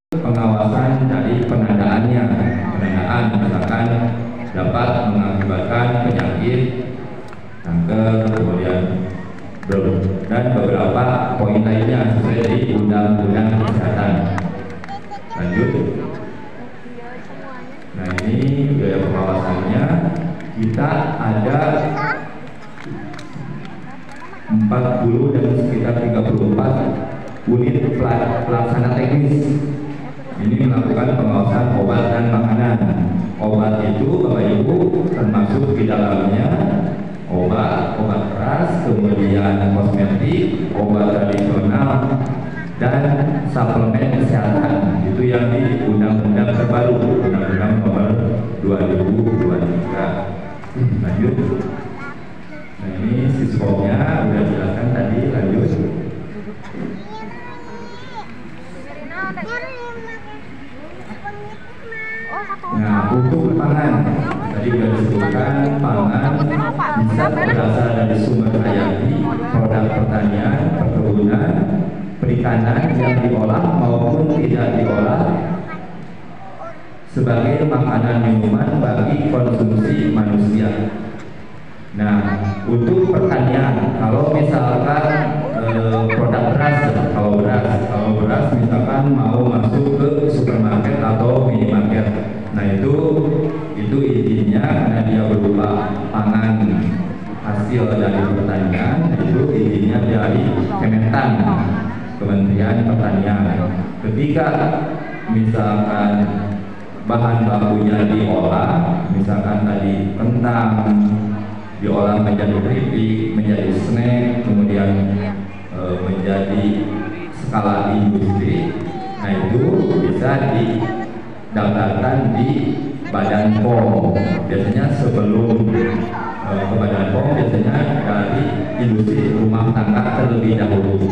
pengawasan dari penandaannya. Penandaan misalkan dapat mengakibatkan penyakit kanker, kemudian dan beberapa poin lainnya sesuai dari Undang-Undang Kesehatan. Lanjut. Nah, ini biaya pengawasannya kita ada 40 dan sekitar 34 unit pelaksana teknis. Ini melakukan pengawasan obat dan makanan. Obat itu Bapak Ibu termasuk di dalamnya obat keras, kemudian kosmetik, obat tradisional, dan suplemen kesehatan. Itu yang di undang-undang terbaru, Undang-Undang Nomor 2023. Lanjut. Nah, ini siswanya udah dijelaskan tadi. Lanjut. Nah, untuk pangan tadi sudah disebutkan, pangan bisa berasal dari sumber hayati, produk pertanian, perkebunan, perikanan yang diolah maupun tidak diolah sebagai makanan minuman bagi konsumsi manusia. Nah, untuk pertanian, kalau misalkan produk beras, kalau beras misalkan mau masuk ke supermarket atau minimarket, nah itu izinnya karena dia berupa pangan hasil dari pertanian, itu izinnya dari Kementan, Kementerian Pertanian. Ketika misalkan bahan bakunya diolah, misalkan tadi kentang diolah menjadi keripik, menjadi snack, kemudian menjadi skala industri, nah itu bisa didaftarkan di Badan POM. Biasanya sebelum ke Badan POM, biasanya dari industri rumah tangga terlebih dahulu.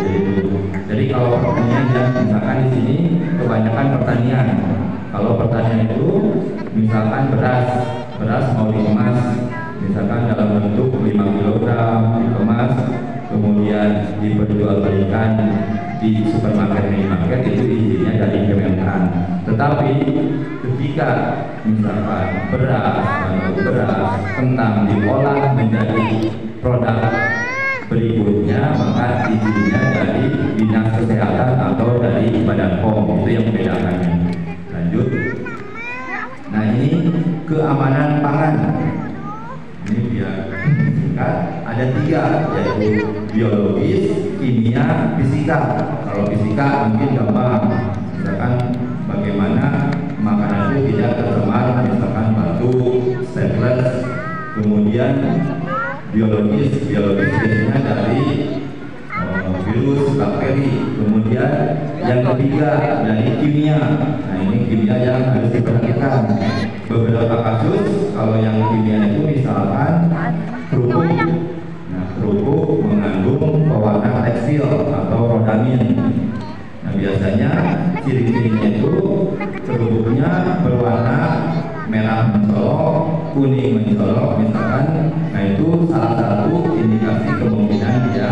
Jadi kalau pertanian, misalkan di sini kebanyakan pertanian. Kalau pertanian itu misalkan beras mau dikemas, misalkan dalam bentuk 5 kg dikemas, kemudian diperjualbelikan di supermarket minimarket, itu izinnya dari Kementan. Tetapi ketika misalkan beras, kentang diolah menjadi produk berikutnya, maka izinnya dari Dinas Kesehatan atau dari Badan POM. Itu yang membedakannya. Lanjut. Nah, ini keamanan pangan. Ini biar singkat, ada 3, yaitu biologis, kimia, fisika. Kalau fisika mungkin gampang, misalkan bagaimana makanan itu tidak tercemar, misalkan batu, staples. Kemudian biologis biasanya dari virus, bakteri. Kemudian yang ketiga dari kimia. Nah, ini kimia yang harus diperhatikan. Beberapa kasus kalau yang kimia itu misalkan kerupuk. Nah, kerupuk mengandung pewarna tekstil atau rodamin. Nah, biasanya ciri-cirinya itu kerupuknya berwarna merah mencolok, kuning mencolok misalkan. Nah, itu salah satu indikasi kemungkinan dia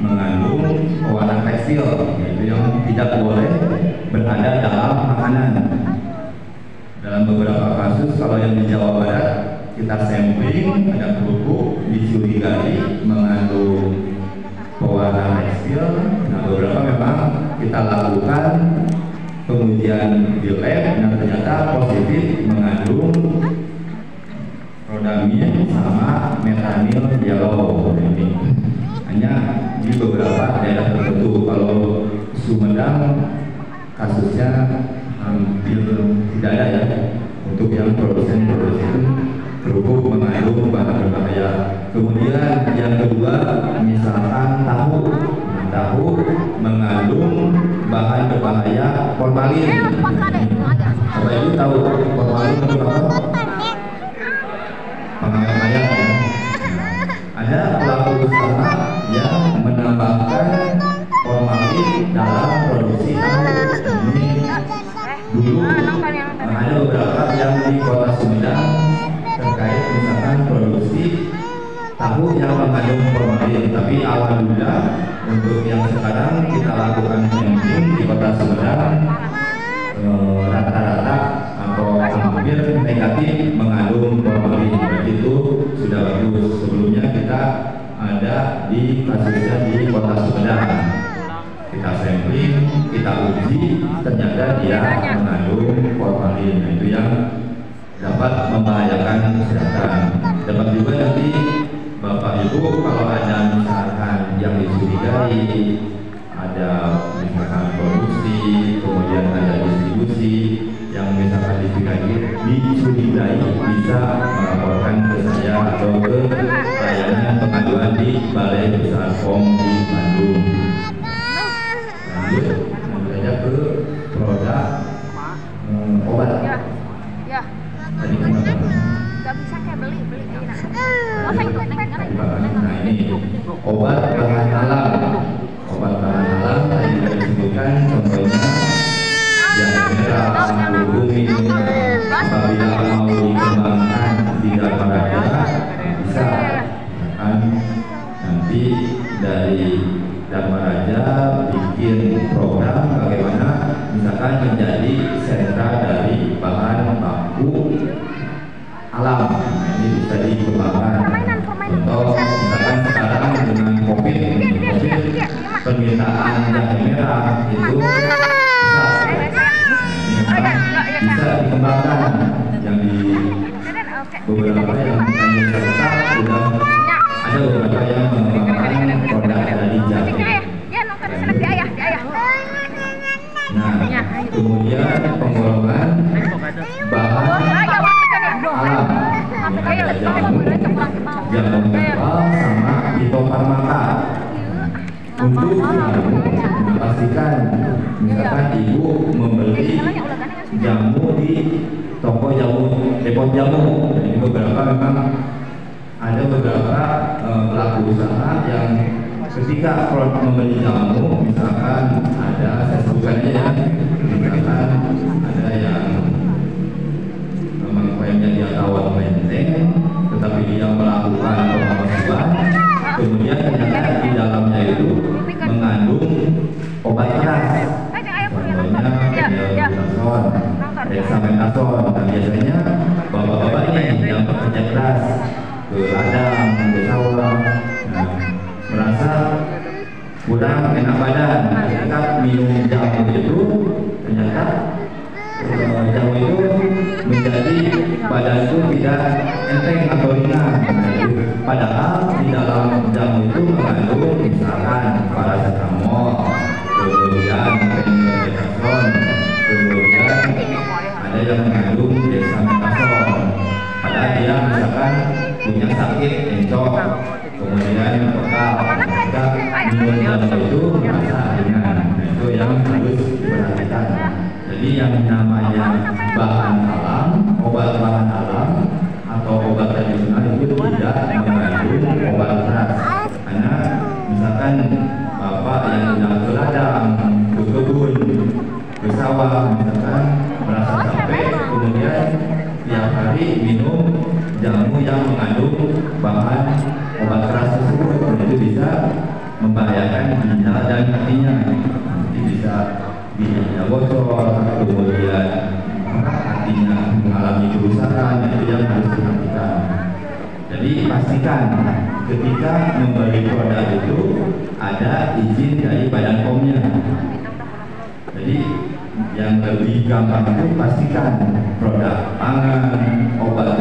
mengandung pewarna tekstil, yaitu yang tidak boleh berada dalam makanan. Dalam beberapa kasus, kalau yang di Jawa Barat kita sampling, ada kerupuk dicurigai mengandung pewarna tekstil. Nah, beberapa memang kita lakukan pengujian di lab dan ternyata positif mengandung rodamin sama metanil yellow. Ini hanya di beberapa daerah tertentu. Kalau Sumedang kasusnya hampir tidak ada ya, untuk yang produsen kerupuk mengandung bahan berbahaya. Kemudian yang kedua, misalkan tahu mengandung bahan berbahaya formalin. Apa itu tahu formalin itu apa? Pengawet mayat ya. Ada pelaku usaha yang menambahkan formalin dalam produksi tahu. Dulu ada beberapa yang di Kota Sumedang terkait misalkan produksi tahu yang mengandung formalin, tapi alhamdulillah untuk yang sekarang kita lakukan sampling di Kota Sumedang saja dia mengandung formalin. Nah, itu yang dapat membahayakan kesehatan. Dapat juga nanti Bapak Ibu kalau ada misalkan yang dicurigai, ada misalkan produksi, kemudian ada distribusi yang misalkan dicurigai bisa melaporkan ke saya atau ke layanan pengaduan di Balai Besar POM di Bandung. Lanjut saja ke produk obat. Ya. Tadi kenapa? Gak bisa kayak beli Nah ini obat bahan alam. Obat bahan alam tadi sudah disebutkan contohnya jahe merah, kuning. Apabila mau dikembangkan di Dharma Raja bisa kan nanti dari Dharma Raja bikin program bagaimana misalkan menjadi sentra dari bahan baku alam. Nah, ini bisa dikembangkan. Contoh misalkan sekarang dengan COVID permintaan jahe merah itu bisa dikembangkan. Yang di beberapa yang kami serta sudah ada beberapa yang mengembangkan produk dari jahe. Nah, kemudian penggolongan bahan alam ada jamu herbal sama fitofarmaka. Untuk memastikan misalkan ibu membeli jamu di toko jamu, depot jamu. Jadi beberapa memang ada beberapa pelaku usaha yang ketika membeli jamu, misalkan ada, saya sebutkan aja ya, misalkan ada yang klaimnya dia tawar menteng, tetapi dia melakukan pemalsuan, kemudian ternyata di dalamnya itu mengandung obat keras, contohnya dexamethasone, dexamethasone. Nah, biasanya bapak-bapaknya yang bekerja keras ke ladang, ke sawah, merasa kurang enak badan. Ketika minum jamu itu ternyata jamu itu menjadi badan itu tidak enteng atau ringan. Padahal di dalam jamu itu mengandung misalkan paracetamol, kemudian dexamethasone, kemudian ada yang mengandung dexamethasone. Padahal dia misalkan punya sakit encok, kemudian bekal, maka minum jamu itu merasa ringan. Itu yang harus diperhatikan. Jadi yang namanya bahan alam, obat bahan alam atau obat tradisional itu tidak mengandung obat keras. Karena misalkan bapak yang sudah ke ladang, ke kebun, ke sawah, misalkan merasa capek, kemudian tiap hari minum jamu yang mengandung bahan obat keras tersebut, itu bisa membahayakan ginjal dan hatinya. Nanti bisa ginjalnya bocor, kemudian hatinya mengalami kerusakan. Itu yang harus diperhatikan. Jadi pastikan ketika membeli produk itu ada izin dari Badan POM-nya. Jadi yang lebih gampang itu pastikan produk pangan, obat